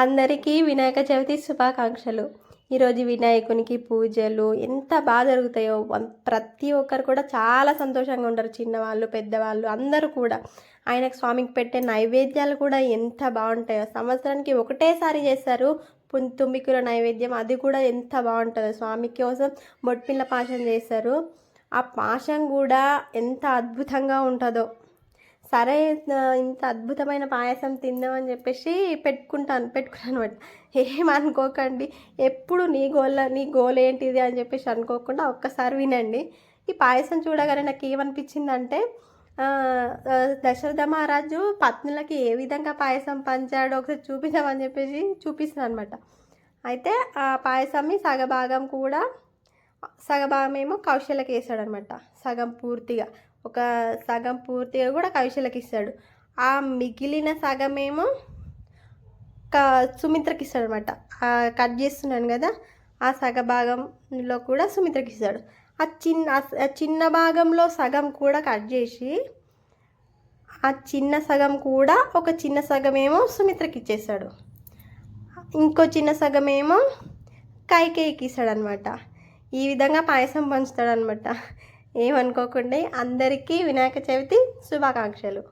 అందరికీ వినాయక చవితి శుభాకాంక్షలు. ఈరోజు వినాయకునికి పూజలు ఎంత బాగా జరుగుతాయో ప్రతి ఒక్కరు కూడా చాలా సంతోషంగా ఉంటారు. చిన్నవాళ్ళు పెద్దవాళ్ళు అందరూ కూడా ఆయనకు స్వామికి పెట్టే నైవేద్యాలు కూడా ఎంత బాగుంటాయో. సంవత్సరానికి ఒకటేసారి చేస్తారు తుమ్మికూర నైవేద్యం, అది కూడా ఎంత బాగుంటుందో. స్వామి కోసం బొట్పిల్ల పాశం చేస్తారు. ఆ పాశం కూడా ఎంత అద్భుతంగా ఉంటుందో. సరే ఇంత అద్భుతమైన పాయసం తిందామని చెప్పేసి పెట్టుకున్నాను అనమాట. ఏమనుకోకండి, ఎప్పుడు నీ గోల్ ఏంటిది అని చెప్పేసి అనుకోకుండా ఒక్కసారి వినండి. ఈ పాయసం చూడగానే నాకు ఏమనిపించిందంటే, దశరథ మహారాజు పత్నులకి ఏ విధంగా పాయసం పంచాడో ఒకసారి చూపిద్దామని చెప్పేసి చూపిస్తున్నాను అనమాట. అయితే ఆ పాయసాన్ని సగభాగం ఏమో కౌశల్యకి వేసాడనమాట. సగం పూర్తిగా కూడా కౌశల్యకి ఇస్తాడు. ఆ మిగిలిన సగమేమో సుమిత్రకి ఇస్తాడు అనమాట. కట్ చేస్తున్నాను కదా, ఆ సగ భాగంలో కూడా సుమిత్రకి ఇస్తాడు. ఆ చిన్న భాగంలో సగం కూడా కట్ చేసి ఆ చిన్న సగం కూడా ఒక చిన్న సగమేమో సుమిత్రకి ఇచ్చేస్తాడు. ఇంకో చిన్న సగమేమో కైకేయికి ఇస్తాడనమాట. ఈ విధంగా పాయసం పంచుతాడనమాట. ఏమనుకోకండి. అందరికీ వినాయక చవితి శుభాకాంక్షలు.